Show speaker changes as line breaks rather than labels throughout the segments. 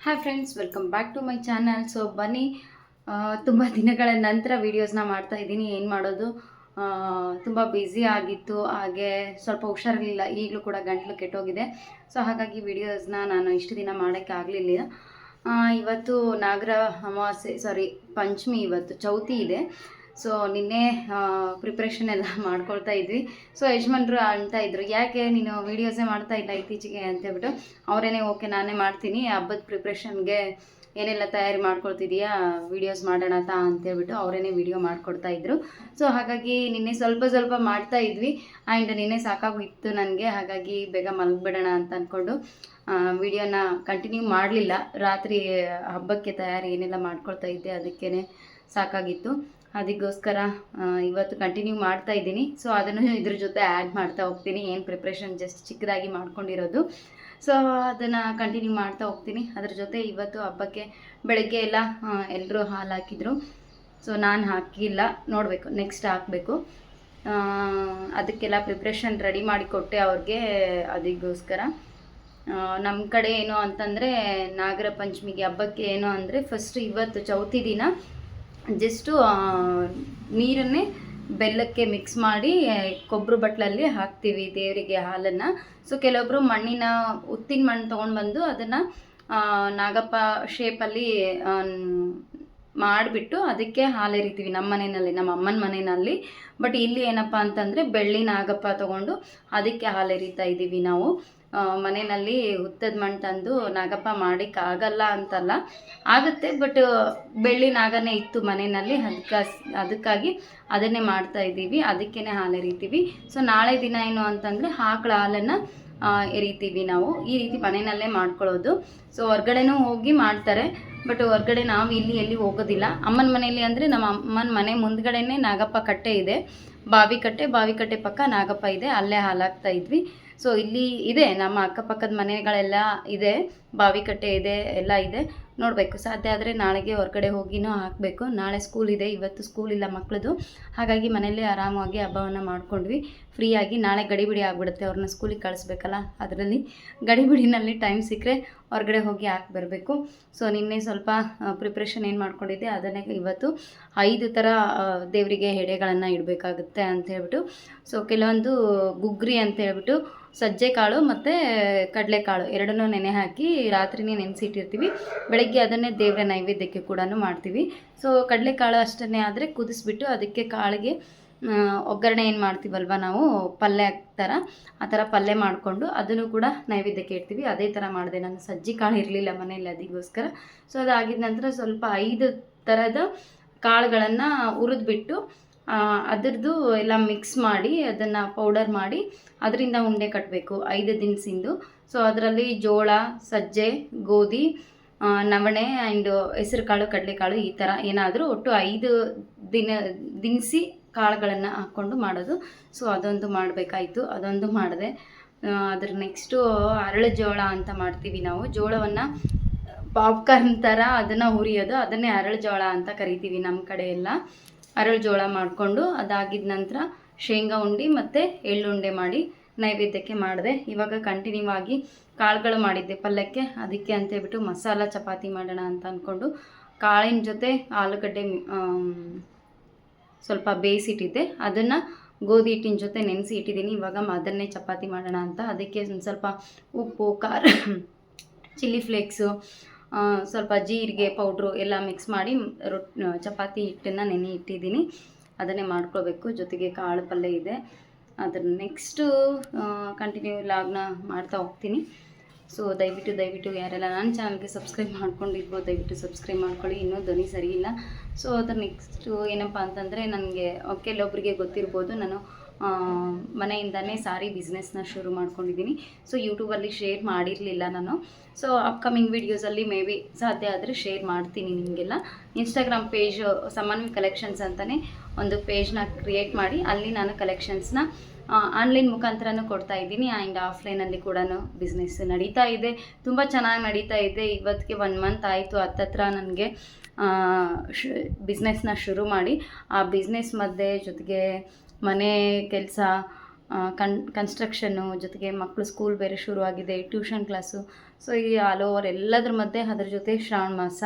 Hi friends, welcome back to my channel. So ಬನ್ನಿ, ತುಂಬ ದಿನಗಳ ನಂತರ ವೀಡಿಯೋಸ್ನ ಮಾಡ್ತಾ ಇದ್ದೀನಿ. ಏನು ಮಾಡೋದು, ತುಂಬ ಬ್ಯುಸಿ ಆಗಿತ್ತು, ಹಾಗೆ ಸ್ವಲ್ಪ ಹುಷಾರಿರಲಿಲ್ಲ. ಈಗಲೂ ಕೂಡ ಗಂಟಲು ಕೆಟ್ಟೋಗಿದೆ. ಸೊ ಹಾಗಾಗಿ ವೀಡಿಯೋಸ್ನ ನಾನು ಇಷ್ಟು ದಿನ ಮಾಡೋಕ್ಕೆ ಆಗಲಿಲ್ಲ. ಇವತ್ತು ನಾಗರ ಅಮಾವಾಸ್ಯೆ ಪಂಚಮಿ, ಇವತ್ತು ಚೌತಿ ಇದೆ. ಸೊ ನಿನ್ನೆ ಪ್ರಿಪ್ರೇಷನ್ ಎಲ್ಲ ಮಾಡ್ಕೊಳ್ತಾ ಇದ್ವಿ. ಸೊ ಯಜಮಾನ್ರು ಅಂತ ಇದ್ರು, ಯಾಕೆ ನೀನು ವೀಡಿಯೋಸೇ ಮಾಡ್ತಾ ಇಲ್ಲ ಇತ್ತೀಚೆಗೆ ಅಂತೇಳ್ಬಿಟ್ಟು. ಅವರೇನೆ ಓಕೆ ನಾನೇ ಮಾಡ್ತೀನಿ, ಹಬ್ಬದ ಪ್ರಿಪ್ರೇಷನ್ಗೆ ಏನೆಲ್ಲ ತಯಾರಿ ಮಾಡ್ಕೊಳ್ತಿದೀಯಾ, ವೀಡಿಯೋಸ್ ಮಾಡೋಣ ಅಂತೇಳ್ಬಿಟ್ಟು ಅವರೇನೆ ವೀಡಿಯೋ ಮಾಡಿಕೊಡ್ತಾ ಇದ್ರು. ಸೊ ಹಾಗಾಗಿ ನಿನ್ನೆ ಸ್ವಲ್ಪ ಮಾಡ್ತಾ ಇದ್ವಿ. ಆ್ಯಂಡ್ ನಿನ್ನೆ ಸಾಕಾಗಿತ್ತು ನನಗೆ, ಹಾಗಾಗಿ ಬೇಗ ಮಲಗಿಬಿಡೋಣ ಅಂತ ಅಂದ್ಕೊಂಡು ವಿಡಿಯೋನ ಕಂಟಿನ್ಯೂ ಮಾಡಲಿಲ್ಲ. ರಾತ್ರಿ ಹಬ್ಬಕ್ಕೆ ತಯಾರಿ ಏನೆಲ್ಲ ಮಾಡ್ಕೊಳ್ತಾ ಇದ್ದೆ, ಅದಕ್ಕೇ ಸಾಕಾಗಿತ್ತು. ಅದಕ್ಕೋಸ್ಕರ ಇವತ್ತು ಕಂಟಿನ್ಯೂ ಮಾಡ್ತಾ ಇದ್ದೀನಿ. ಸೊ ಅದನ್ನು ಇದ್ರ ಜೊತೆ ಆ್ಯಡ್ ಮಾಡ್ತಾ ಹೋಗ್ತೀನಿ. ಏನು ಪ್ರಿಪ್ರೇಷನ್ ಜಸ್ಟ್ ಚಿಕ್ಕದಾಗಿ ಮಾಡ್ಕೊಂಡಿರೋದು, ಸೊ ಅದನ್ನು ಕಂಟಿನ್ಯೂ ಮಾಡ್ತಾ ಹೋಗ್ತೀನಿ. ಅದ್ರ ಜೊತೆ ಇವತ್ತು ಹಬ್ಬಕ್ಕೆ ಬೆಳಗ್ಗೆ ಎಲ್ಲ ಎಲ್ಲರೂ ಹಾಲು ಹಾಕಿದ್ರು. ಸೊ ನಾನು ಹಾಕಿಲ್ಲ, ನೋಡಬೇಕು, ನೆಕ್ಸ್ಟ್ ಹಾಕಬೇಕು. ಅದಕ್ಕೆಲ್ಲ ಪ್ರಿಪ್ರೇಷನ್ ರೆಡಿ ಮಾಡಿಕೊಟ್ಟೆ ಅವ್ರಿಗೆ. ಅದಕ್ಕೋಸ್ಕರ ನಮ್ಮ ಕಡೆ ಏನು ಅಂತಂದರೆ, ನಾಗರ ಪಂಚಮಿಗೆ ಹಬ್ಬಕ್ಕೆ ಏನು ಅಂದರೆ, ಫಸ್ಟ್ ಇವತ್ತು ಚೌತಿ ದಿನ ಜಸ್ಟು ನೀರನ್ನೇ ಬೆಲ್ಲಕ್ಕೆ ಮಿಕ್ಸ್ ಮಾಡಿ ಕೊಬ್ಬರಿ ಬಟ್ಲಲ್ಲಿ ಹಾಕ್ತೀವಿ ದೇವರಿಗೆ ಹಾಲನ್ನು. ಸೊ ಕೆಲವೊಬ್ಬರು ಮಣ್ಣಿನ ಉತ್ತಿನ ಮಣ್ಣು ತೊಗೊಂಡು ಬಂದು ಅದನ್ನು ನಾಗಪ್ಪ ಶೇಪಲ್ಲಿ ಮಾಡಿಬಿಟ್ಟು ಅದಕ್ಕೆ ಹಾಲು ಎರಿತೀವಿ ನಮ್ಮ ಮನೆಯಲ್ಲಿ, ನಮ್ಮ ಅಮ್ಮನ ಮನೆಯಲ್ಲಿ. ಬಟ್ ಇಲ್ಲಿ ಏನಪ್ಪ ಅಂತಂದರೆ, ಬೆಳ್ಳಿ ನಾಗಪ್ಪ ತೊಗೊಂಡು ಅದಕ್ಕೆ ಹಾಲು ಎರಿತಾ ಇದ್ದೀವಿ ನಾವು. ಮನೆಯಲ್ಲಿ ಹುತ್ತದ ಮಣ್ಣು ತಂದು ನಾಗಪ್ಪ ಮಾಡೋಕ್ಕಾಗಲ್ಲ ಅಂತಲ್ಲ, ಆಗುತ್ತೆ, ಬಟ್ ಬೆಳ್ಳಿ ನಾಗನೇ ಇತ್ತು ಮನೆಯಲ್ಲಿ, ಅದಕ್ಕಾಗಿ ಅದನ್ನೇ ಮಾಡ್ತಾ ಇದ್ದೀವಿ. ಅದಕ್ಕೇ ಹಾಲು ಎರಿತೀವಿ. ಸೊ ನಾಳೆ ದಿನ ಏನು ಅಂತಂದರೆ ಆಕಳ ಹಾಲನ್ನು ಎರಿತೀವಿ ನಾವು. ಈ ರೀತಿ ಮನೆಯಲ್ಲೇ ಮಾಡ್ಕೊಳ್ಳೋದು. ಸೊ ಹೊರ್ಗಡೆನೂ ಹೋಗಿ ಮಾಡ್ತಾರೆ, ಬಟ್ ಹೊರ್ಗಡೆ ನಾವು ಇಲ್ಲಿ ಎಲ್ಲಿ ಹೋಗೋದಿಲ್ಲ. ಅಮ್ಮನ ಮನೆಯಲ್ಲಿ ಅಂದರೆ, ನಮ್ಮ ಅಮ್ಮನ ಮನೆ ಮುಂದ್ಗಡೆನೇ ನಾಗಪ್ಪ ಕಟ್ಟೆ ಇದೆ, ಬಾವಿ ಕಟ್ಟೆ ಪಕ್ಕ ನಾಗಪ್ಪ ಇದೆ, ಅಲ್ಲೇ ಹಾಲಾಗ್ತಾ ಇದ್ವಿ. ಸೊ ಇಲ್ಲಿ ಇದೆ, ನಮ್ಮ ಅಕ್ಕಪಕ್ಕದ ಮನೆಗಳೆಲ್ಲ ಇದೆ, ಬಾವಿ ಕಟ್ಟೆ ಇದೆ, ಎಲ್ಲ ಇದೆ. ನೋಡಬೇಕು, ಸಾಧ್ಯ ಆದರೆ ನಾಳೆಗೆ ಹೊರಗಡೆ ಹೋಗಿನೂ ಹಾಕಬೇಕು. ನಾಳೆ ಸ್ಕೂಲ್ ಇದೆ, ಇವತ್ತು ಸ್ಕೂಲ್ ಇಲ್ಲ ಮಕ್ಕಳದು. ಹಾಗಾಗಿ ಮನೆಯಲ್ಲೇ ಆರಾಮಾಗಿ ಹಬ್ಬವನ್ನು ಮಾಡ್ಕೊಂಡ್ವಿ ಫ್ರೀಯಾಗಿ. ನಾಳೆ ಗಡಿಬಿಡಿ ಆಗಿಬಿಡುತ್ತೆ, ಅವ್ರನ್ನ ಸ್ಕೂಲಿಗೆ ಕಳಿಸ್ಬೇಕಲ್ಲ, ಅದರಲ್ಲಿ ಗಡಿಬಿಡಿನಲ್ಲಿ ಟೈಮ್ ಸಿಕ್ಕರೆ ಹೊರಗಡೆ ಹೋಗಿ ಹಾಕಿ ಬರಬೇಕು. ಸೊ ನಿನ್ನೆ ಸ್ವಲ್ಪ ಪ್ರಿಪ್ರೇಷನ್ ಏನು ಮಾಡ್ಕೊಂಡಿದ್ದೆ, ಅದನ್ನೇ ಇವತ್ತು 5 ಥರ ದೇವರಿಗೆ ಎಡೆಗಳನ್ನು ಇಡಬೇಕಾಗುತ್ತೆ ಅಂತ ಹೇಳ್ಬಿಟ್ಟು. ಸೊ ಕೆಲವೊಂದು ಗುಗ್ರಿ ಅಂತ ಹೇಳ್ಬಿಟ್ಟು ಸಜ್ಜೆ ಕಾಳು ಮತ್ತು ಕಡಲೆಕಾಳು ಎರಡನ್ನೂ ನೆನೆ ಹಾಕಿ ರಾತ್ರಿನೇ ನೆನೆಸಿಟ್ಟಿರ್ತೀವಿ. ಬೆಳಗ್ಗೆ ಅದನ್ನೇ ದೇವರ ನೈವೇದ್ಯಕ್ಕೆ ಕೂಡ ಮಾಡ್ತೀವಿ. ಸೊ ಕಡಲೆಕಾಳು ಅಷ್ಟೇ ಆದರೆ ಕುದಿಸ್ಬಿಟ್ಟು ಅದಕ್ಕೆ ಕಾಳಿಗೆ ಒಗ್ಗರಣೆ ಏನು ಮಾಡ್ತೀವಲ್ವ ನಾವು, ಪಲ್ಯ ಥರ, ಆ ಥರ ಪಲ್ಯ ಮಾಡಿಕೊಂಡು ಅದನ್ನು ಕೂಡ ನೈವೇದ್ಯಕ್ಕೆ ಇಡ್ತೀವಿ. ಅದೇ ಥರ ಮಾಡಿದೆ ನಾನು. ಸಜ್ಜಿ ಕಾಳು ಇರಲಿಲ್ಲ ಮನೆಯಲ್ಲಿ, ಅದಕ್ಕೋಸ್ಕರ. ಸೊ ಅದಾಗಿದ ನಂತರ ಸ್ವಲ್ಪ 5 ಥರದ ಕಾಳುಗಳನ್ನು ಹುರಿದ್ಬಿಟ್ಟು ಅದರದ್ದು ಎಲ್ಲ ಮಿಕ್ಸ್ ಮಾಡಿ ಅದನ್ನು ಪೌಡರ್ ಮಾಡಿ ಅದರಿಂದ ಉಂಡೆ ಕಟ್ಟಬೇಕು 5 ದಿನಸಿಂದು. ಸೊ ಅದರಲ್ಲಿ ಜೋಳ, ಸಜ್ಜೆ, ಗೋಧಿ, ನವಣೆ ಆ್ಯಂಡ್ ಹೆಸರು ಕಾಳು, ಕಡಲೆಕಾಳು, ಈ ಥರ ಏನಾದರೂ ಒಟ್ಟು 5 ದಿನಸಿ ಕಾಳುಗಳನ್ನು ಹಾಕ್ಕೊಂಡು ಮಾಡೋದು. ಸೊ ಅದೊಂದು ಮಾಡಬೇಕಾಯಿತು, ಅದೊಂದು ಮಾಡಿದೆ. ಅದ್ರ ನೆಕ್ಸ್ಟು ಅರಳು ಜೋಳ ಅಂತ ಮಾಡ್ತೀವಿ ನಾವು. ಜೋಳವನ್ನು ಪಾಪ್ಕಾರ್ನ್ ಥರ ಅದನ್ನು ಹುರಿಯೋದು, ಅದನ್ನೇ ಅರಳು ಜೋಳ ಅಂತ ಕರಿತೀವಿ ನಮ್ಮ ಕಡೆ ಎಲ್ಲ. ಅರಳು ಜೋಳ ಮಾಡಿಕೊಂಡು ಅದಾಗಿದ ನಂತರ ಶೇಂಗಾ ಉಂಡೆ ಮತ್ತು ಎಳ್ಳುಂಡೆ ಮಾಡಿ ನೈವೇದ್ಯಕ್ಕೆ ಮಾಡಿದೆ. ಇವಾಗ ಕಂಟಿನ್ಯೂ ಆಗಿ ಕಾಳುಗಳು ಮಾಡಿದ್ದೆ ಪಲ್ಯಕ್ಕೆ, ಅದಕ್ಕೆ ಅಂತೇಳ್ಬಿಟ್ಟು ಮಸಾಲ ಚಪಾತಿ ಮಾಡೋಣ ಅಂತ ಅಂದ್ಕೊಂಡು ಕಾಳಿನ ಜೊತೆ ಆಲೂಗಡ್ಡೆ ಸ್ವಲ್ಪ ಬೇಯಿಸಿಟ್ಟಿದ್ದೆ, ಅದನ್ನು ಗೋಧಿ ಹಿಟ್ಟಿನ ಜೊತೆ ನೆನೆಸಿ ಇಟ್ಟಿದ್ದೀನಿ. ಇವಾಗ ಅದನ್ನೇ ಚಪಾತಿ ಮಾಡೋಣ ಅಂತ. ಅದಕ್ಕೆ ಒಂದು ಸ್ವಲ್ಪ ಉಪ್ಪು, ಖಾರ, ಚಿಲ್ಲಿ ಫ್ಲೇಕ್ಸು, ಸ್ವಲ್ಪ ಜೀರಿಗೆ ಪೌಡ್ರು ಎಲ್ಲ ಮಿಕ್ಸ್ ಮಾಡಿ ಚಪಾತಿ ಹಿಟ್ಟನ್ನು ನೆನೆ ಇಟ್ಟಿದ್ದೀನಿ. ಅದನ್ನೇ ಮಾಡ್ಕೊಳ್ಬೇಕು. ಜೊತೆಗೆ ಕಾಳು ಪಲ್ಯ ಇದೆ. ಅದ್ರ ನೆಕ್ಸ್ಟು ಕಂಟಿನ್ಯೂ ಲಾಗ್ನ ಮಾಡ್ತಾ ಹೋಗ್ತೀನಿ. ಸೊ ದಯವಿಟ್ಟು ಯಾರೆಲ್ಲ ನನ್ನ ಚಾನಲ್ಗೆ ಸಬ್ಸ್ಕ್ರೈಬ್ ಮಾಡ್ಕೊಂಡಿರ್ಬೋದು, ದಯವಿಟ್ಟು ಸಬ್ಸ್ಕ್ರೈಬ್ ಮಾಡ್ಕೊಳ್ಳಿ. ಇನ್ನೂ ಧ್ವನಿ ಸರಿ ಇಲ್ಲ. ಸೊ ಅದ್ರ ನೆಕ್ಸ್ಟು ಏನಪ್ಪ ಅಂತಂದರೆ, ನನಗೆ ಕೆಲವೊಬ್ಬರಿಗೆ ಗೊತ್ತಿರ್ಬೋದು, ನಾನು ಮನೆಯಿಂದನೇ ಸಾರಿ ಬಿಸ್ನೆಸ್ನ ಶುರು ಮಾಡ್ಕೊಂಡಿದ್ದೀನಿ. ಸೊ ಯೂಟ್ಯೂಬಲ್ಲಿ ಶೇರ್ ಮಾಡಿರಲಿಲ್ಲ ನಾನು. ಸೊ ಅಪ್ಕಮಿಂಗ್ ವೀಡಿಯೋಸಲ್ಲಿ ಮೇ ಬಿ ಸಾಧ್ಯ ಆದರೆ ಶೇರ್ ಮಾಡ್ತೀನಿ ನಿಮಗೆಲ್ಲ. ಇನ್ಸ್ಟಾಗ್ರಾಮ್ ಪೇಜ್ ಸಮನ್ವಿ ಕಲೆಕ್ಷನ್ಸ್ ಅಂತಲೇ ಒಂದು ಪೇಜ್ನ ಕ್ರಿಯೇಟ್ ಮಾಡಿ ಅಲ್ಲಿ ನಾನು ಕಲೆಕ್ಷನ್ಸ್ನ ಆನ್ಲೈನ್ ಮುಖಾಂತರನೂ ಕೊಡ್ತಾ ಇದ್ದೀನಿ. ಆ್ಯಂಡ್ ಆಫ್ಲೈನಲ್ಲಿ ಕೂಡ ಬಿಸ್ನೆಸ್ ನಡೀತಾ ಇದೆ, ತುಂಬ ಚೆನ್ನಾಗಿ ನಡೀತಾ ಇದೆ. ಇವತ್ತಿಗೆ 1 ಮಂತ್ ಆಯಿತು ಹತ್ತತ್ರ ನನಗೆ ಬಿಸ್ನೆಸ್ನ ಶುರು ಮಾಡಿ. ಆ ಬಿಸ್ನೆಸ್ ಮಧ್ಯೆ ಜೊತೆಗೆ ಮನೆ ಕೆಲಸ, ಕನ್ಸ್ಟ್ರಕ್ಷನ್ನು, ಜೊತೆಗೆ ಮಕ್ಕಳು ಸ್ಕೂಲ್ ಬೇರೆ ಶುರುವಾಗಿದೆ, ಟ್ಯೂಷನ್ ಕ್ಲಾಸು. ಸೊ ಈ ಆಲ್ ಓವರ್ ಎಲ್ಲದ್ರ ಮಧ್ಯೆ ಅದ್ರ ಜೊತೆ ಶ್ರಾವಣ ಮಾಸ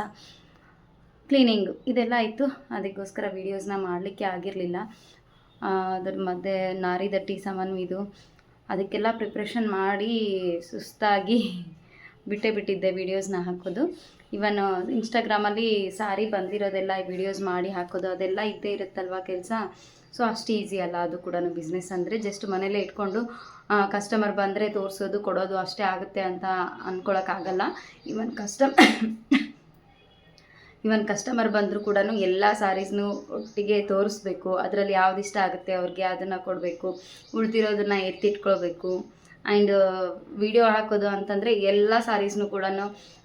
ಕ್ಲೀನಿಂಗು ಇದೆಲ್ಲ ಆಯಿತು. ಅದಕ್ಕೋಸ್ಕರ ವೀಡಿಯೋಸ್ನ ಮಾಡಲಿಕ್ಕೆ ಆಗಿರಲಿಲ್ಲ. ಅದ್ರ ಮಧ್ಯೆ ನಾರಿ ದಟ್ಟಿ ಸಾಮಾನು ಇದು ಅದಕ್ಕೆಲ್ಲ ಪ್ರಿಪ್ರೇಷನ್ ಮಾಡಿ ಸುಸ್ತಾಗಿ ಬಿಟ್ಟಿದ್ದೆ ವೀಡಿಯೋಸ್ನ ಹಾಕೋದು. ಇವನ್ ಇನ್ಸ್ಟಾಗ್ರಾಮಲ್ಲಿ ಸಾರಿ ಬಂದಿರೋದೆಲ್ಲ ವೀಡಿಯೋಸ್ ಮಾಡಿ ಹಾಕೋದು ಅದೆಲ್ಲ ಇದ್ದೇ ಇರುತ್ತಲ್ವ ಕೆಲಸ. ಸೊ ಅಷ್ಟು ಈಸಿ ಅಲ್ಲ ಅದು ಕೂಡ ಬಿಸ್ನೆಸ್ ಅಂದರೆ. ಜಸ್ಟ್ ಮನೇಲೇ ಇಟ್ಕೊಂಡು ಕಸ್ಟಮರ್ ಬಂದರೆ ತೋರಿಸೋದು ಕೊಡೋದು ಅಷ್ಟೇ ಆಗುತ್ತೆ ಅಂತ ಅಂದ್ಕೊಳಕ್ಕಾಗಲ್ಲ. ಇವನ್ ಕಸ್ಟಮರ್ ಬಂದರೂ ಕೂಡ ಎಲ್ಲ ಸಾರೀಸ್ನೂ ಒಟ್ಟಿಗೆ ತೋರಿಸ್ಬೇಕು. ಅದರಲ್ಲಿ ಯಾವ್ದು ಇಷ್ಟ ಆಗುತ್ತೆ ಅವ್ರಿಗೆ ಅದನ್ನು ಕೊಡಬೇಕು, ಉಳ್ದಿರೋದನ್ನು ಎತ್ತಿಟ್ಕೊಳ್ಬೇಕು. ಆ್ಯಂಡ್ ವಿಡಿಯೋ ಹಾಕೋದು ಅಂತಂದರೆ ಎಲ್ಲ ಸಾರೀಸ್ನೂ ಕೂಡ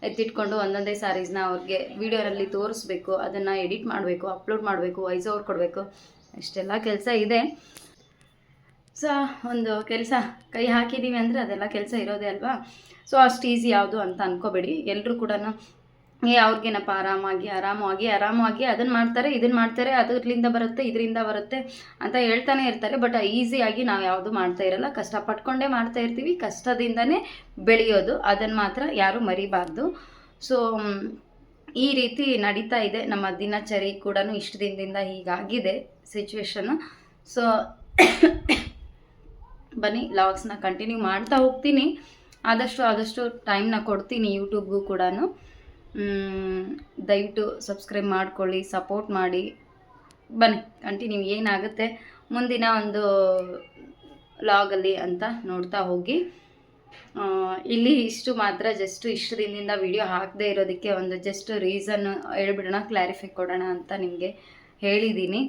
ಎತ್ತಿಟ್ಕೊಂಡು ಒಂದೊಂದೇ ಸಾರೀಸ್ನ ಅವ್ರಿಗೆ ವಿಡಿಯೋರಲ್ಲಿ ತೋರಿಸ್ಬೇಕು, ಅದನ್ನು ಎಡಿಟ್ ಮಾಡಬೇಕು, ಅಪ್ಲೋಡ್ ಮಾಡಬೇಕು, ವಾಯ್ಸ್ ಓವರ್ ಕೊಡಬೇಕು, ಇಷ್ಟೆಲ್ಲ ಕೆಲಸ ಇದೆ. ಸೊ ಒಂದು ಕೆಲಸ ಕೈ ಹಾಕಿದ್ದೀವಿ ಅಂದರೆ ಅದೆಲ್ಲ ಕೆಲಸ ಇರೋದೇ ಅಲ್ವಾ. ಸೊ ಅಷ್ಟು ಈಸಿ ಯಾವುದು ಅಂತ ಅಂದ್ಕೋಬೇಡಿ. ಎಲ್ಲರೂ ಕೂಡ ಅವ್ರಿಗೇನಪ್ಪ ಆರಾಮಾಗಿ ಅದನ್ನು ಮಾಡ್ತಾರೆ ಇದನ್ನು ಮಾಡ್ತಾರೆ, ಅದರಿಂದ ಬರುತ್ತೆ ಇದರಿಂದ ಬರುತ್ತೆ ಅಂತ ಹೇಳ್ತಾನೆ ಇರ್ತಾರೆ. ಬಟ್ ಈಸಿಯಾಗಿ ನಾವು ಯಾವುದು ಮಾಡ್ತಾ ಇರಲ್ಲ, ಕಷ್ಟಪಟ್ಕೊಂಡೇ ಮಾಡ್ತಾ ಇರ್ತೀವಿ. ಕಷ್ಟದಿಂದನೇ ಬೆಳೆಯೋದು, ಅದನ್ನು ಮಾತ್ರ ಯಾರೂ ಮರಿಬಾರ್ದು. ಸೊ ಈ ರೀತಿ ನಡೀತಾ ಇದೆ ನಮ್ಮ ದಿನಚರಿ ಕೂಡ. ಇಷ್ಟು ದಿನದಿಂದ ಹೀಗಾಗಿದೆ ಸಿಚುವೇಶನ್ನು. ಸೊ ಬನ್ನಿ ವ್ಲಾಗ್ಸ್ನ ಕಂಟಿನ್ಯೂ ಮಾಡ್ತಾ ಹೋಗ್ತೀನಿ. ಆದಷ್ಟು ಟೈಮ್ನ ಕೊಡ್ತೀನಿ ಯೂಟ್ಯೂಬ್ಗೂ ಕೂಡ. ದಯವಿಟ್ಟು ಸಬ್ಸ್ಕ್ರೈಬ್ ಮಾಡ್ಕೊಳ್ಳಿ, ಸಪೋರ್ಟ್ ಮಾಡಿ. ಬನ್ನಿ ಕಂಟಿನ್ಯೂ ಏನಾಗುತ್ತೆ ಮುಂದಿನ ಒಂದು ವ್ಲಾಗಲ್ಲಿ ಅಂತ ನೋಡ್ತಾ ಹೋಗಿ. ಇಲ್ಲಿ ಇಷ್ಟು ಮಾತ್ರ, ಇಷ್ಟು ದಿನದಿಂದ ವಿಡಿಯೋ ಹಾಕದೇ ಇರೋದಕ್ಕೆ ಒಂದು ಜಸ್ಟ್ ರೀಸನ್ ಹೇಳ್ಬಿಡೋಣ, ಕ್ಲಾರಿಫೈ ಕೊಡೋಣ ಅಂತ ನಿಮಗೆ ಹೇಳಿದ್ದೀನಿ.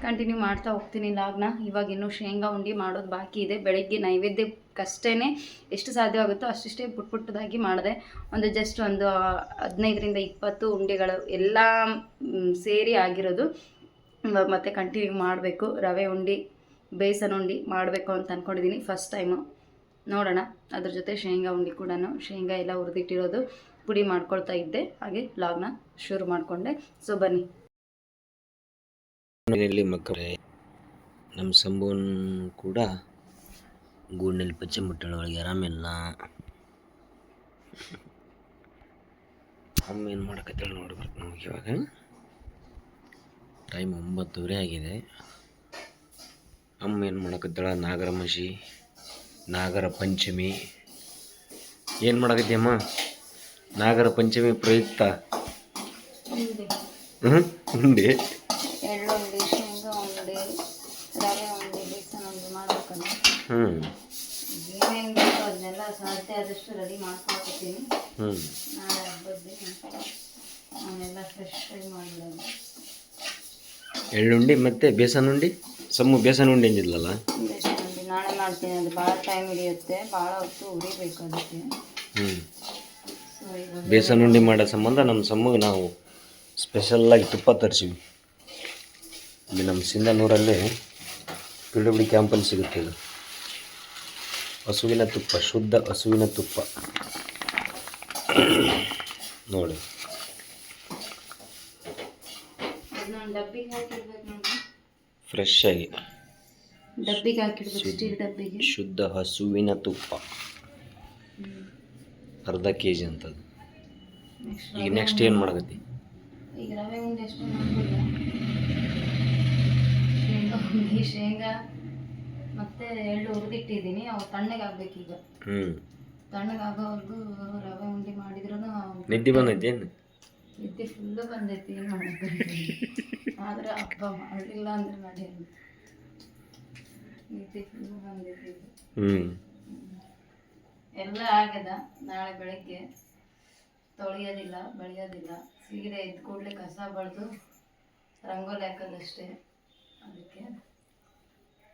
ಕಂಟಿನ್ಯೂ ಮಾಡ್ತಾ ಹೋಗ್ತೀನಿ ಲಾಗ್ನ. ಇವಾಗ ಇನ್ನೂ ಶೇಂಗಾ ಉಂಡೆ ಮಾಡೋದು ಬಾಕಿ ಇದೆ. ಬೆಳಗ್ಗೆ ನೈವೇದ್ಯಕ್ಕಷ್ಟೇ ಎಷ್ಟು ಸಾಧ್ಯವಾಗುತ್ತೋ ಅಷ್ಟಿಷ್ಟೇ ಪುಟ್ಟದಾಗಿ ಮಾಡಿದೆ. ಜಸ್ಟ್ ಒಂದು 15-20 ಉಂಡೆಗಳು ಎಲ್ಲ ಸೇರಿ ಆಗಿರೋದು. ಇವಾಗ ಮತ್ತೆ ಕಂಟಿನ್ಯೂ ಮಾಡಬೇಕು. ರವೆ ಉಂಡೆ, ಬೇಸನ್ ಉಂಡೆ ಮಾಡಬೇಕು ಅಂತ ಅಂದ್ಕೊಂಡಿದ್ದೀನಿ ಫಸ್ಟ್ ಟೈಮು. ನೋಡೋಣ. ಅದ್ರ ಜೊತೆ ಶೇಂಗಾ ಉಂಡೆ ಕೂಡ, ಶೇಂಗಾ ಎಲ್ಲ ಹುರಿದಿಟ್ಟಿರೋದು ಪುಡಿ ಮಾಡ್ಕೊಳ್ತಾ ಇದ್ದೆ. ಹಾಗೆ ವ್ಲಾಗ್ನ ಶುರು ಮಾಡಿಕೊಂಡೆ. ಸೊ ಬನ್ನಿ.
ಮನೆಯಲ್ಲಿ ಮಕ್ಕಳೇ ನಮ್ಮ ಸಂಭವನ್ ಕೂಡ ಗೂಡಿನಲ್ಲಿ ಪಚ್ಚೆ ಮುಟ್ಟಳೊಳಗೆ ಆರಾಮಿಲ್ಲ. ಅಮ್ಮ ಏನು ಮಾಡಕತ್ತೇಳಿ ನೋಡ್ಬೇಕು ನಮಗೆ. ಇವಾಗ ಟೈಮ್ 9:30 ಆಗಿದೆ. ಅಮ್ಮ ಏನು ಮಾಡಕತ್ತಾಳ? ನಾಗರ ಪಂಚಮಿ ಏನು ಮಾಡಕತ್ತೀಯಮ್ಮ? ನಾಗರ ಪಂಚಮಿ ಪ್ರಯುಕ್ತ ಉಂಡೆ,
ಎಳ್ಳುಂಡೆ, ಶೇಂಗಾ ಉಂಡೆ, ರವೆ ಉಂಡೆ, ಬೇಸನ್ ಉಂಡೆ ಮಾಡ್ಬೇಕಂದ್ರೆ ಏನೇನು ಬೇಕೋ ಅದನ್ನೆಲ್ಲ ಸಾಧ್ಯ ಆದಷ್ಟು ರೆಡಿ ಮಾಡ್ಕೊಳ್ತೀನಿ. ನಾಳೆ ಹಬ್ಬದ ಅವನ್ನೆಲ್ಲ ಫ್ರೆಶ್ ಆಗಿ ಮಾಡಿಬಿಡೋದು.
ಎಳ್ಳುಂಡಿ ಮತ್ತು ಬೇಸನ್ ಉಂಡೆ. ಬೇಸನ್ ಉಂಡೆ ಏನಿಲ್ಲಲ್ಲ,
ಬೇಸನ್ ಉಂಡೆ ನಾಳೆ ಮಾಡ್ತೀನಿ. ಅದು ಭಾಳ ಟೈಮ್ ಹಿಡಿಯುತ್ತೆ, ಭಾಳ ಹೊತ್ತು ಉರಿಬೇಕು ಅದಕ್ಕೆ.
ಬೇಸನ್ ಉಂಡೆ ಮಾಡೋ ಸಂಬಂಧ ನಮ್ಮ ಸಮ್ಮಗೆ ನಾವು ಸ್ಪೆಷಲ್ಲಾಗಿ ತುಪ್ಪ ತರಿಸಿವಿ. ಇಲ್ಲಿ ನಮ್ಮ ಸಿಂಧನೂರಲ್ಲಿ ಪಿಡಬ್ಲ್ಯೂ ಕ್ಯಾಂಪಲ್ಲಿ ಸಿಗುತ್ತೆ. ಇದು ಹಸುವಿನ ತುಪ್ಪ, ಶುದ್ಧ ಹಸುವಿನ ತುಪ್ಪ ನೋಡಿ. ಫ್ರೆಶ್ ಆಗಿ
ಡಬ್ಬಿಗೆ ಹಾಕಿಡ್ಬೇಕು, ಸ್ಟೀಲ್ ಡಬ್ಬಿಗೆ.
ಶುದ್ಧ ಹಸುವಿನ ತುಪ್ಪ ಅರ್ಧ kg ಅಂತದ್ದು. ಈಗ ನೆಕ್ಸ್ಟ್ ಏನು ಮಾಡಕತ್ತಿ?
ಈಗ ರವೆ ಉಂಡೆ ಎಷ್ಟು ಮಾಡ್ಕೊಳ್ಳ, ಶೇಂಗಾ ಮತ್ತೆ ಎಳ್ಳು ಹುರಿದಿಟ್ಟಿದ್ದೀನಿ. ಅವು ತಣ್ಣಗೆ ಆಗ್ಬೇಕು. ಈಗ ತಣ್ಣಗಾಗೋವರೆಗೂ ರವೆ ಉಂಡೆ ಮಾಡಿದ್ರು.
ನಿದ್ದೆ ಬಂದೈತಿ ಏನು?
ನಿದ್ದೆ ಫುಲ್ಲು ಬಂದೈತಿ. ಏನು ಮಾಡೋದು, ಆದರೆ ಹಬ್ಬ ಮಾಡಲಿಲ್ಲ ಅಂದ್ರೆ ನಡೆಯಲ್ಲ. ನಿದ್ದೆ ಫುಲ್ಲು ಬಂದೈತಿ. ಎಲ್ಲ ಆಗ್ಯದ. ನಾಳೆ ಬೆಳಗ್ಗೆ ತೊಳೆಯೋದಿಲ್ಲ, ಬೆಳೆಯೋದಿಲ್ಲ. ಸೀರೆ ಎದ್ದು ಕೂಡಲೇ ಕಸ ಬಳಿದು ರಂಗೋಲಿ ಹಾಕೋದಷ್ಟೇ. ಅದಕ್ಕೆ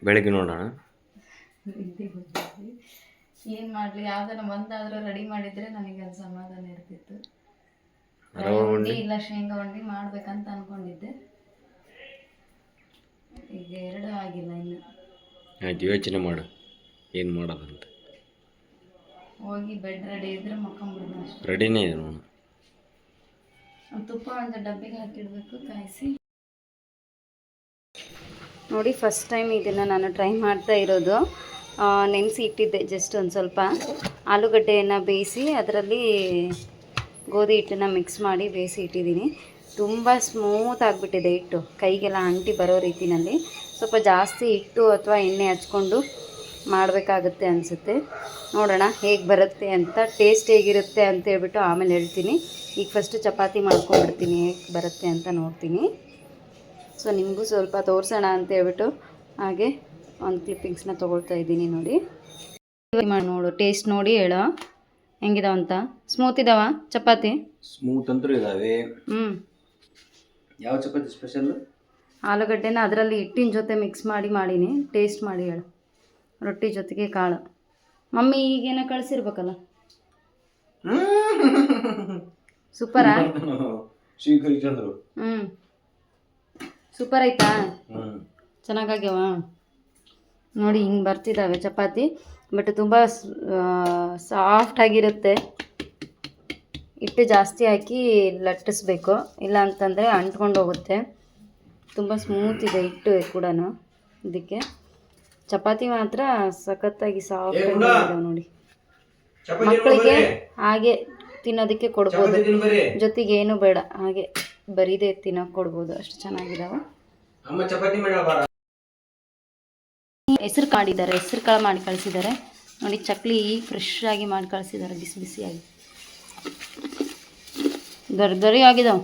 ಬೆಳಗ್ಗೆ ನೋಡೋಣ.
ನಿದ್ದೆ ಬಂದೈತಿ. ಏನು ಮಾಡಲಿ, ಯಾವ್ದಾರ ಒಂದಾದರೂ ರೆಡಿ ಮಾಡಿದರೆ ನನಗೆ ಅದು ಸಮಾಧಾನ ಇರ್ತಿತ್ತು. ರವೆ ಉಂಡೆ ಇಲ್ಲ ಶೇಂಗಾ ಉಂಡೆ ಮಾಡ್ಬೇಕಂತ ಅಂದ್ಕೊಂಡಿದ್ದೆ. ಈಗ 2 ಆಗಿಲ್ಲ ಇನ್ನು.
ಆಯ್ತು, ಯೋಚನೆ ಮಾಡು ಏನು ಮಾಡೋದಂತ.
ಹೋಗಿ ಬೆಡ್ ರೆಡಿ ಇದ್ರೆ ಮಕ್ಕೊಂಬಿಡೋದು ಅಷ್ಟೇ.
ರೆಡಿನೇ ಇದೆ ನೋಡು.
ತುಪ್ಪ ಒಂದು ಡಬ್ಬಿಗೆ ಹಾಕಿಡಬೇಕು, ಕಾಯಿಸಿ. ನೋಡಿ, ಫಸ್ಟ್ ಟೈಮ್ ಇದನ್ನು ನಾನು ಟ್ರೈ ಮಾಡ್ತಾ ಇರೋದು. ನೆನೆಸಿ ಇಟ್ಟಿದ್ದೆ ಜಸ್ಟ್ ಒಂದು ಸ್ವಲ್ಪ. ಆಲೂಗಡ್ಡೆಯನ್ನು ಬೇಯಿಸಿ ಅದರಲ್ಲಿ ಗೋಧಿ ಹಿಟ್ಟನ್ನು ಮಿಕ್ಸ್ ಮಾಡಿ ಬೇಯಿಸಿ ಇಟ್ಟಿದ್ದೀನಿ. ತುಂಬ ಸ್ಮೂತ್ ಆಗಿಬಿಟ್ಟಿದೆ ಹಿಟ್ಟು, ಕೈಗೆಲ್ಲ ಅಂಟಿ ಬರೋ ರೀತಿಯಲ್ಲಿ. ಸ್ವಲ್ಪ ಜಾಸ್ತಿ ಹಿಟ್ಟು ಅಥವಾ ಎಣ್ಣೆ ಹಚ್ಕೊಂಡು ಮಾಡಬೇಕಾಗುತ್ತೆ ಅನಿಸುತ್ತೆ. ನೋಡೋಣ ಹೇಗೆ ಬರುತ್ತೆ ಅಂತ, ಟೇಸ್ಟ್ ಹೇಗಿರುತ್ತೆ ಅಂತ ಹೇಳ್ಬಿಟ್ಟು ಆಮೇಲೆ ಹೇಳ್ತೀನಿ. ಈಗ ಫಸ್ಟು ಚಪಾತಿ ಮಾಡ್ಕೊಂಡ್ಬಿಡ್ತೀನಿ, ಹೇಗೆ ಬರುತ್ತೆ ಅಂತ ನೋಡ್ತೀನಿ. ಸೊ ನಿಮಗೂ ಸ್ವಲ್ಪ ತೋರಿಸೋಣ ಅಂತ ಹೇಳ್ಬಿಟ್ಟು ಹಾಗೆ ಒಂದು ಕ್ಲಿಪ್ಪಿಂಗ್ಸ್ನ ತೊಗೊಳ್ತಾ ಇದ್ದೀನಿ. ನೋಡಿ ಮಾಡಿ ನೋಡು, ಟೇಸ್ಟ್ ನೋಡಿ ಹೇಳೋ ಹೆಂಗಿದಾವ ಅಂತ. ಸ್ಮೂತ್ ಇದಾವ ಚಪಾತಿ?
ಸ್ಮೂತ್ ಅಂತೂ ಇದಾವೆ. ಯಾವ ಚಪಾತಿ ಸ್ಪೆಷಲ್?
ಆಲೂಗಡ್ಡೆನ ಅದರಲ್ಲಿ ಹಿಟ್ಟಿನ ಜೊತೆ ಮಿಕ್ಸ್ ಮಾಡಿ ಮಾಡೀನಿ. ಟೇಸ್ಟ್ ಮಾಡಿ ಹೇಳು. ರೊಟ್ಟಿ ಜೊತೆಗೆ ಕಾಳು. ಮಮ್ಮಿ ಈಗೇನೋ ಕಳಿಸಿರ್ಬೇಕಲ್ಲ. ಸೂಪರಾ? ಸೂಪರ್ ಆಯ್ತಾ? ಚೆನ್ನಾಗಾಗ್ಯವ ನೋಡಿ. ಹಿಂಗೆ ಬರ್ತಿದ್ದಾವೆ ಚಪಾತಿ, ಬಟ್ ತುಂಬ ಸಾಫ್ಟಾಗಿರುತ್ತೆ. ಹಿಟ್ಟು ಜಾಸ್ತಿ ಹಾಕಿ ಲಟ್ಟಿಸ್ಬೇಕು, ಇಲ್ಲ ಅಂತಂದರೆ ಅಂಟ್ಕೊಂಡು ಹೋಗುತ್ತೆ. ತುಂಬ ಸ್ಮೂತ್ ಇದೆ ಹಿಟ್ಟು ಕೂಡ. ಇದಕ್ಕೆ ಚಪಾತಿ ಮಾತ್ರ ಸಖತ್ತಾಗಿ ಸಾಫ್ಟಾಗಿ ಇದಾವೆ ನೋಡಿ. ಮಕ್ಕಳಿಗೆ ಹಾಗೆ ತಿನ್ನೋದಕ್ಕೆ ಕೊಡ್ಬೋದು, ಜೊತೆಗೆ ಏನು ಬೇಡ, ಹಾಗೆ ಬರೀದೇ ತಿನ್ನೋಕೆ ಕೊಡ್ಬೋದು, ಅಷ್ಟು ಚೆನ್ನಾಗಿದಾವೆ. ಹೆಸರು ಕಾಳಿದ್ದಾರೆ, ಹೆಸರು ಕಾಳು ಮಾಡಿ ಕಳಿಸಿದ್ದಾರೆ ನೋಡಿ. ಚಕ್ಲಿ ಫ್ರೆಶ್ ಆಗಿ ಮಾಡಿ ಕಳಿಸಿದ್ದಾರೆ, ಬಿಸಿ ಬಿಸಿಯಾಗಿ ಗರಿ ಆಗಿದಾವೆ.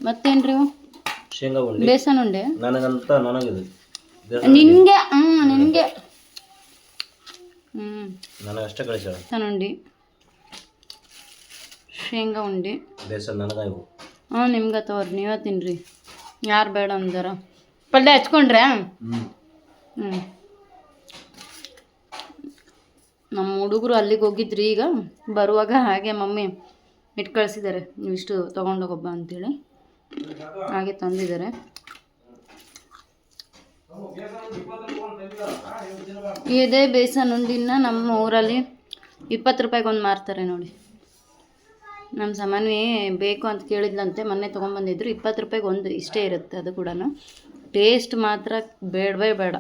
ಮತ್ತೇನ್ರಿ
ಶೇಂಗಾ ಉಂಡೆ,
ಬೇಸನ್ ಉಂಡೆ
ನನಗಂತ ನನಗಿದೆ,
ನಿನಗೆ ನಿನಗೆ
ನನಗಷ್ಟೇ ಕಳಿಸ್ಯಾಳ.
ಬೇಸನ್ ಉಂಡೆ, ಶೇಂಗಾ ಉಂಡೆ,
ಬೇಸನ್ ನನಗಾಯ್ವು.
ನಿಮ್ಗೆ ತಗೋರಿ, ನೀವೇ ತಿನ್ನಿರಿ, ಯಾರು ಬೇಡ ಅಂದಾರ. ಪಲ್ಯ ಹಚ್ಕೊಂಡ್ರೆ ನಮ್ಮ ಹುಡುಗರು ಅಲ್ಲಿಗೆ ಹೋಗಿದ್ರಿ, ಈಗ ಬರುವಾಗ ಹಾಗೆ ಮಮ್ಮಿ ಇಟ್ಟು ಕಳಿಸಿದ್ದಾರೆ, ನೀವು ಇಷ್ಟು ತೊಗೊಂಡೋಗಬ್ಬ ಅಂತೇಳಿ ಹಾಗೆ ತಂದಿದ್ದಾರೆ. ಇದೇ ಬೇಸನ್ ಉಂಡಿನ ನಮ್ಮ ಊರಲ್ಲಿ 20 ರೂಪಾಯಿಗೆ ಒಂದು ಮಾರ್ತಾರೆ ನೋಡಿ. ನಮ್ಮ ಸಾಮಾನ್ಯ ಬೇಕು ಅಂತ ಕೇಳಿದ್ಲಂತೆ, ಮೊನ್ನೆ ತೊಗೊಂಬಂದಿದ್ರು. 20 ರೂಪಾಯಿಗೆ ಒಂದು, ಇಷ್ಟೇ ಇರುತ್ತೆ ಅದು ಕೂಡ. ಟೇಸ್ಟ್ ಮಾತ್ರ ಬೇಡವೇ ಬೇಡ.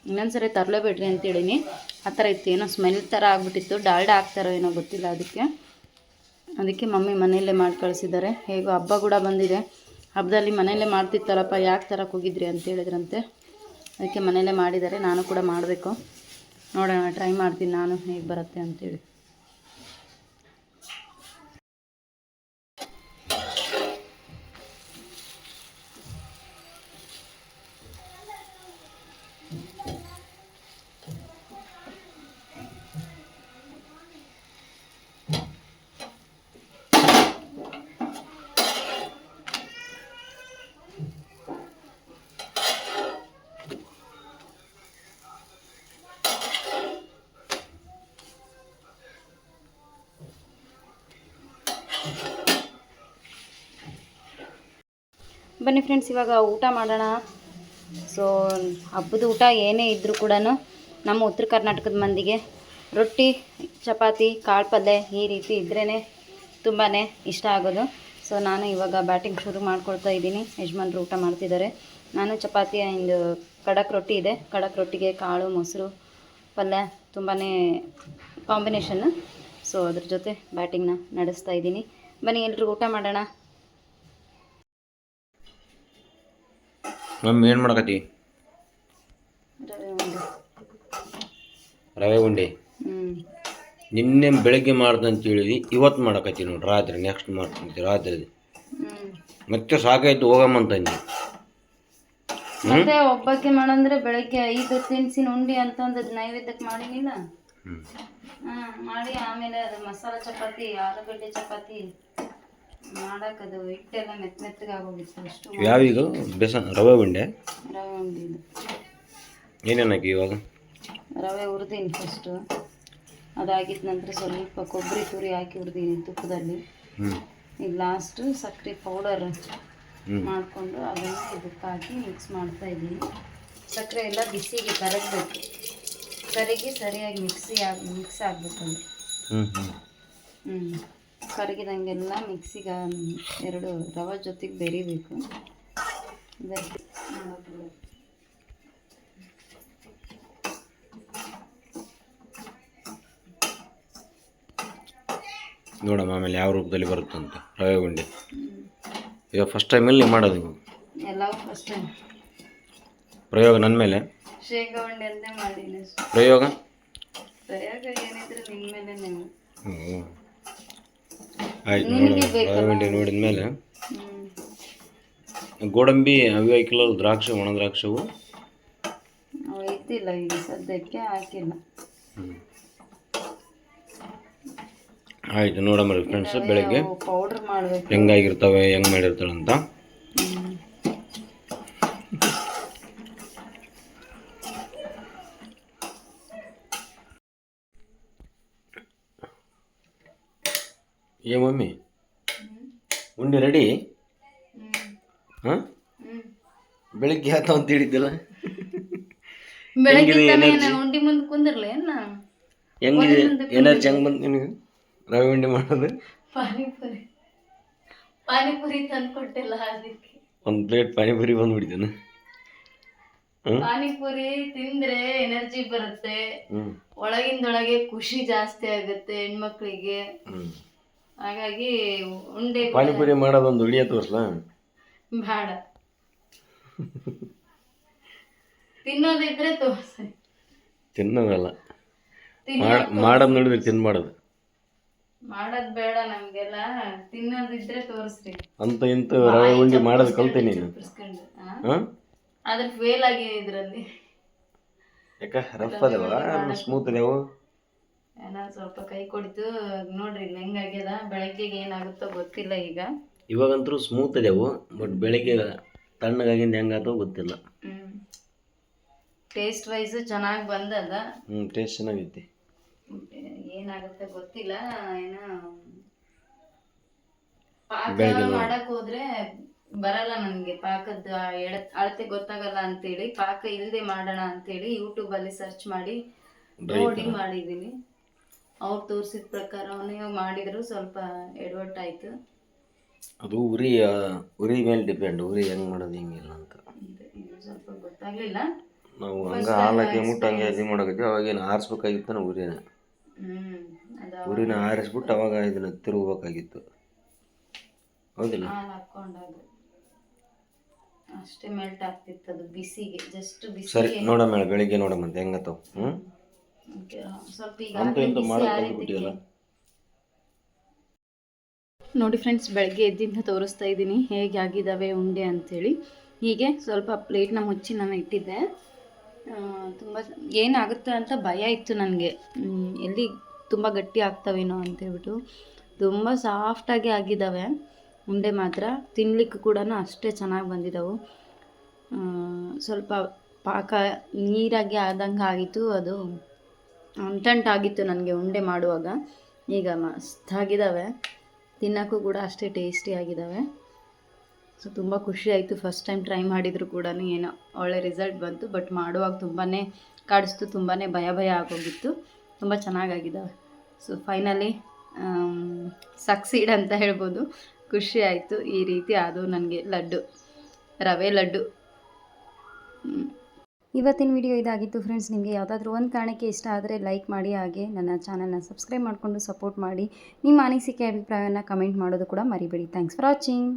ಇನ್ನೊಂದ್ಸರಿ ತರಲೇಬೇಡ್ರಿ ಅಂತೇಳೀನಿ. ಆ ಥರ ಇತ್ತು, ಏನೋ ಸ್ಮೆಲ್ ಥರ ಆಗ್ಬಿಟ್ಟಿತ್ತು. ಡಾಲ್ಡಾ ಹಾಕ್ತಾರೋ ಏನೋ ಗೊತ್ತಿಲ್ಲ, ಅದಕ್ಕೆ ಮಮ್ಮಿ ಮನೆಯಲ್ಲೇ ಮಾಡಿ ಕಳಿಸಿದ್ದಾರೆ. ಹೇಗೋ ಹಬ್ಬ ಕೂಡ ಬಂದಿದೆ, ಹಬ್ಬದಲ್ಲಿ ಮನೆಯಲ್ಲೇ ಮಾಡ್ತಿತ್ತಲ್ಲಪ್ಪ, ಯಾಕೆ ತರಕ್ಕೆ ಹೋಗಿದ್ರಿ ಅಂತ ಹೇಳಿದ್ರಂತೆ. ಅದಕ್ಕೆ ಮನೆಯಲ್ಲೇ ಮಾಡಿದ್ದಾರೆ. ನಾನು ಕೂಡ ಮಾಡಬೇಕು, ನೋಡೋಣ, ಟ್ರೈ ಮಾಡ್ತೀನಿ ನಾನು ಹೇಗೆ ಬರುತ್ತೆ ಅಂತೇಳಿ. ಬನ್ನಿ ಫ್ರೆಂಡ್ಸ್, ಇವಾಗ ಊಟ ಮಾಡೋಣ. ಸೊ ಹಬ್ಬದ ಊಟ ಏನೇ ಇದ್ದರೂ ಕೂಡ ನಮ್ಮ ಉತ್ತರ ಕರ್ನಾಟಕದ ಮಂದಿಗೆ ರೊಟ್ಟಿ, ಚಪಾತಿ, ಕಾಳು ಪಲ್ಯ ಈ ರೀತಿ ಇದ್ರೇ ತುಂಬಾ ಇಷ್ಟ ಆಗೋದು. ಸೊ ನಾನು ಇವಾಗ ಬ್ಯಾಟಿಂಗ್ ಶುರು ಮಾಡ್ಕೊಳ್ತಾ ಇದ್ದೀನಿ. ಯಜಮಾನ್ರು ಊಟ ಮಾಡ್ತಿದ್ದಾರೆ. ನಾನು ಚಪಾತಿ ಆ್ಯಂಡ್ ಖಡಕ್ ರೊಟ್ಟಿ ಇದೆ, ಖಡಕ್ ರೊಟ್ಟಿಗೆ ಕಾಳು, ಮೊಸರು, ಪಲ್ಯ ತುಂಬಾ ಕಾಂಬಿನೇಷನ್ನು. ಸೊ ಅದ್ರ ಜೊತೆ ಬ್ಯಾಟಿಂಗ್ನ ನಡೆಸ್ತಾ ಇದ್ದೀನಿ. ಬನ್ನಿ ಎಲ್ರಿಗೂ ಊಟ ಮಾಡೋಣ.
ಮಮ್ಮಿ ಏನು ಮಾಡಕತ್ತಿ? ರವೆ ಉಂಡೆ. ನಿನ್ನೆ ಬೆಳಗ್ಗೆ ಮಾಡ್ದಂತ ಹೇಳಿದ್ವಿ, ಇವತ್ತು ಮಾಡಕತ್ತಿ ನೋಡಿ. ರಾತ್ರಿ ನೆಕ್ಸ್ಟ್ ಮಾಡ್ತೀನಿ ರಾತ್ರಿ. ಮತ್ತೆ ಸಾಕಾಯ್ತು, ಹೋಗಮ್ಮಂತಂದು.
ಮತ್ತೆ ಒಬ್ಬಕ್ಕೆ ಮಾಡಂದ್ರೆ ಬೆಳಗ್ಗೆ 5 ತಿನಿಸಿನ ಉಂಡೆ ಅಂತಂದು ನೈವೇದ್ಯಕ್ಕೆ ಮಾಡಿನಿಲ್ಲ, ಮಾಡಿ ಆಮೇಲೆ ಅದು ಮಸಾಲ ಚಪಾತಿ, ಆಲೂಗಡ್ಡೆ ಚಪಾತಿ ಮಾಡಕ್ಕದು ಹಿಟ್ಟೆಲ್ಲ ಮೆತ್ತಗೆ ಆಗೋಗಿತ್ತು ಅಷ್ಟು.
ಯಾವೀಗ ಬೇಸನ್ ರವೆ ಉಂಡೆ?
ರವೆ ಉಂಡೆ ಇದು.
ಏನೇನು ಹಾಕಿ ಇವಾಗ?
ರವೆ ಹುರಿದೀನಿ ಫಸ್ಟು, ಅದಾಗಿದ್ದ ನಂತರ ಸ್ವಲ್ಪ ಕೊಬ್ಬರಿ ತುರಿ ಹಾಕಿ ಹುರಿದೀನಿ ತುಪ್ಪದಲ್ಲಿ. ಈಗ ಲಾಸ್ಟು ಸಕ್ಕರೆ ಪೌಡರ್ ಮಾಡಿಕೊಂಡು ಅದನ್ನು ಇದಕ್ಕೆ ಹಾಕಿ ಮಿಕ್ಸ್ ಮಾಡ್ತಾ ಇದ್ದೀನಿ. ಸಕ್ಕರೆ ಎಲ್ಲ ಬಿಸಿಗೆ ಕರಗಬೇಕು, ಕರಗಿ ಸರಿಯಾಗಿ ಮಿಕ್ಸ್ ಆಗಬೇಕಂದ್ರೆ. ಕರಗಿದಂಗೆಲ್ಲ ಮಿಕ್ಸಿಗೆ ಎರಡು ರವೆ ಜೊತೆಗೆ ಬೆರಿಬೇಕು.
ನೋಡಮ್ಮ ಆಮೇಲೆ ಯಾವ ರೂಪದಲ್ಲಿ ಬರುತ್ತಂತ ರವೆ ಉಂಡೆ. ಈಗ ಫಸ್ಟ್ ಟೈಮಲ್ಲಿ ಮಾಡೋದು ಇವು
ಎಲ್ಲ ಫಸ್ಟ್ ಟೈಮ್
ಪ್ರಯೋಗ ನನ್ನ ಮೇಲೆ.
ಶೇಂಗಾ ಉಂಡೆ ಅಂದೇ ಮಾಡೀನಿ.
ಪ್ರಯೋಗ
ಏನಿದ್ರೆ ನಿನ್ನ ಮೇಲೆ ನೀವು.
ಹ್ಞೂ ಆಯ್ತು. ನೋಡಿ ರವೆ ಉಂಡೆ ನೋಡಿದ ಮೇಲೆ ಗೋಡಂಬಿ ಅವು ಹಾಕಿಲ್ಲ, ದ್ರಾಕ್ಷಿ ಒಣ ದ್ರಾಕ್ಷವು
ಐತಿಲ್ಲ ಈಗ ಸದ್ಯಕ್ಕೆ ಹಾಕಿಲ್ಲ.
ಆಯಿತು ನೋಡಮ್ಮ ಫ್ರೆಂಡ್ಸ್, ಬೆಳಗ್ಗೆ
ಪೌಡ್ರ್ ಮಾಡಬೇಕು
ಹೆಂಗಾಗಿರ್ತವೆ ಹೆಂಗೆ ಮಾಡಿರ್ತಾಳೆ ಅಂತ. ಏ ಮಮ್ಮಿ ಉಂಡೆ ರೆಡಿ? ಹಾಂ ಬೆಳಿಗ್ಗೆ ಆತ ಅಂತ ಹೇಳಿದ್ದಲ್ಲ,
ಬೆಳಗ್ಗೆ ಉಂಡಿ ಮುಂದೆ ಕುಂದಿರ್ಲಿ ನಾನು.
ಹೆಂಗಿದೆ ಎನರ್ಜಿ? ಹೆಂಗೆ ಬಂತು ನಿನಗೆ ರವೆ ಉಂಡೆ ಮಾಡೋದು?
ಪಾನಿಪುರಿ ತಂದು ಕೊಟ್ಟಿಲ್ಲ ಅದಕ್ಕೆ.
ಒಂದು ಪ್ಲೇಟ್ ಪಾನಿಪುರಿ ಬಂದ್ಬಿಟ್ಟಿದ್ದೇನೆ.
ಪಾನಿಪುರಿ ತಿಂದ್ರೆ ಎನರ್ಜಿ ಬರುತ್ತೆ, ಒಳಗಿಂದೊಳಗೆ ಖುಷಿ ಜಾಸ್ತಿ ಆಗುತ್ತೆ ಹೆಣ್ಮಕ್ಳಿಗೆ. ಹಾಗಾಗಿ ಉಂಡೆ
ಪಾನಿಪುರಿ ಮಾಡೋದೊಂದು ವಿಡಿಯೋ ತೋರಿಸ್ಲಾ?
ಬೇಡ, ತಿನ್ನೋದಿದ್ರೆ ತೋರಿಸಿ.
ತಿನ್ನೋದಲ್ಲ, ಮಾಡೋದು ನೋಡಿದ್ರೆ ತಿನ್ಬಾರ್ದು.
ಮಾಡೋದ್ ಬೇಡ ನಮ್ಗೆಲ್ಲ, ತಿನ್ನೋದಿದ್ರೆ ತೋರಿಸ್ರಿ.
ಅಂತ ಇಂತ ರವೆ ಉಂಡೆ ಮಾಡೋದು ಕಲ್ತೀನಿ ನೀನು.
ಆದ್ರೆ ಫೇಲ್ ಆಗಿ ಇದ್ರಲ್ಲಿ.
ಯಾಕ ರಫ್ ಅದಾವ ಸ್ಮೂತ್ ಅದಾವು?
ಏನೋ ಸ್ವಲ್ಪ ಕೈ ಕೊಡ್ತು ನೋಡ್ರಿ ಹೆಂಗಾಗ್ಯದ. ಬೆಳಗ್ಗೆಗೆ ಏನಾಗುತ್ತೋ ಗೊತ್ತಿಲ್ಲ. ಈಗ
ಇವಾಗಂತೂ ಸ್ಮೂತ್ ಅದಾವು, ಬಟ್ ಬೆಳಗ್ಗೆ ತಣ್ಣಗಾಗಿಂದ ಹೆಂಗಾತೋ ಗೊತ್ತಿಲ್ಲ.
ಟೇಸ್ಟ್ ವೈಸ್ ಚೆನ್ನಾಗಿ ಬಂದದ.
ಟೇಸ್ಟ್ ಚೆನ್ನಾಗೈತಿ.
ಏನಾಗುತ್ತೆ ಗೊತ್ತಿಲ್ಲ. ಏನೋ ಪಾಕ ಮಾಡಕ್ ಹೋದ್ರೆ ಬರಲ್ಲ ನನಗೆ, ಪಾಕದ ಅಳತೆ ಗೊತ್ತಾಗಲ್ಲ ಅಂತೇಳಿ ಪಾಕ ಇಲ್ಲದೆ ಮಾಡೋಣ ಅಂತೇಳಿ ಯೂಟ್ಯೂಬಲ್ಲಿ ಸರ್ಚ್ ಮಾಡಿ ನೋಡಿ ಮಾಡಿದ್ದೀನಿ. ಅವ್ರು ತೋರಿಸಿದ ಪ್ರಕಾರವೇ ಮಾಡಿದ್ರು, ಸ್ವಲ್ಪ ಎಡವಟ್ಟಾಯ್ತು.
ಅದು ಉರಿ ಮೇಲೆ ಡಿಪೆಂಡ್, ಉರಿ ಹೆಂಗೆ ಮಾಡೋದು ಹಿಂಗಿಲ್ಲ ಅಂತ.
ಸ್ವಲ್ಪ ಗೊತ್ತಾಗ್ಲಿಲ್ಲ.
ನಾವು ಹಂಗೆ ಹಾಲಕ್ಕೆ ಮುಟ್ಟು ಹಂಗೆ ಇದು ಮಾಡೋಕೈತಿ. ಅವಾಗೇನು ಆರಿಸ್ಬೇಕಾಗಿತ್ತು ನಾವು ಉರಿನ. ಉರಿನ ಆರಿಸ್ಬಿಟ್ಟು ಅವಾಗ ಇದನ್ನ ತಿರುಗಬೇಕಾಗಿತ್ತು, ಹೌದಿಲ್ಲ?
ಹಾಲು ಹಾಕ್ಕೊಂಡಾಗ ಅಷ್ಟೇ ಮೆಲ್ಟ್ ಆಗ್ತಿತ್ತು ಅದು ಬಿಸಿಗೆ, ಜಸ್ಟ್ ಬಿಸಿ.
ಸರಿ ನೋಡಮ್ಮ, ಬೆಳಿಗ್ಗೆ ನೋಡಮ್ಮ ಹೆಂಗತ್ತವ.
ಸ್ವಲ್ಪ ಈಗ ನೋಡಿ ಫ್ರೆಂಡ್ಸ್, ಬೆಳಗ್ಗೆ ಎದ್ದಿಂದ ತೋರಿಸ್ತಾ ಇದ್ದೀನಿ ಹೇಗೆ ಆಗಿದ್ದಾವೆ ಉಂಡೆ ಅಂಥೇಳಿ. ಹೀಗೆ ಸ್ವಲ್ಪ ಪ್ಲೇಟ್ನ ಮುಚ್ಚಿ ನಾನು ಇಟ್ಟಿದ್ದೆ. ತುಂಬ ಏನಾಗುತ್ತೆ ಅಂತ ಭಯ ಇತ್ತು ನನಗೆ, ಎಲ್ಲಿ ತುಂಬ ಗಟ್ಟಿ ಆಗ್ತವೇನೋ ಅಂತೇಳ್ಬಿಟ್ಟು. ತುಂಬ ಸಾಫ್ಟಾಗಿ ಆಗಿದ್ದಾವೆ ಉಂಡೆ ಮಾತ್ರ. ತಿನ್ಲಿಕ್ಕೆ ಕೂಡ ಅಷ್ಟೇ ಚೆನ್ನಾಗಿ ಬಂದಿದ್ದಾವೆ. ಸ್ವಲ್ಪ ಪಾಕ ನೀರಾಗಿ ಆದಂಗೆ ಆಗಿತ್ತು, ಅದು ಅಂಟಂಟಾಗಿತ್ತು ನನಗೆ ಉಂಡೆ ಮಾಡುವಾಗ. ಈಗ ಮಸ್ತಾಗಿದ್ದಾವೆ, ತಿನ್ನೋಕ್ಕೂ ಕೂಡ ಅಷ್ಟೇ ಟೇಸ್ಟಿಯಾಗಿದ್ದಾವೆ. ಸೊ ತುಂಬ ಖುಷಿ ಆಯಿತು. ಫಸ್ಟ್ ಟೈಮ್ ಟ್ರೈ ಮಾಡಿದರೂ ಕೂಡ ಏನೋ ಒಳ್ಳೆ ರಿಸಲ್ಟ್ ಬಂತು. ಬಟ್ ಮಾಡುವಾಗ ತುಂಬಾ ಕಾಡಿಸ್ತು, ತುಂಬಾ ಭಯ ಆಗೋಗಿತ್ತು. ತುಂಬ ಚೆನ್ನಾಗಾಗಿದ್ದಾವೆ. ಸೊ ಫೈನಲಿ ಸಕ್ಸೀಡ್ ಅಂತ ಹೇಳ್ಬೋದು. ಖುಷಿ ಆಯಿತು. ಈ ರೀತಿ ಅದು ನನಗೆ ಲಡ್ಡು, ರವೆ ಲಡ್ಡು. ಇವತ್ತಿನ ವಿಡಿಯೋ ಇದಾಗಿತ್ತು ಫ್ರೆಂಡ್ಸ್. ನಿಮಗೆ ಯಾವುದಾದ್ರೂ ಒಂದು ಕಾರಣಕ್ಕೆ ಇಷ್ಟ ಆದರೆ ಲೈಕ್ ಮಾಡಿ, ಹಾಗೆ ನನ್ನ ಚಾನಲ್ನ ಸಬ್ಸ್ಕ್ರೈಬ್ ಮಾಡಿಕೊಂಡು ಸಪೋರ್ಟ್ ಮಾಡಿ. ನಿಮ್ಮ ಅನಿಸಿಕೆ ಅಭಿಪ್ರಾಯವನ್ನು ಕಮೆಂಟ್ ಮಾಡೋದು ಕೂಡ ಮರಿಬೇಡಿ. Thanks for watching.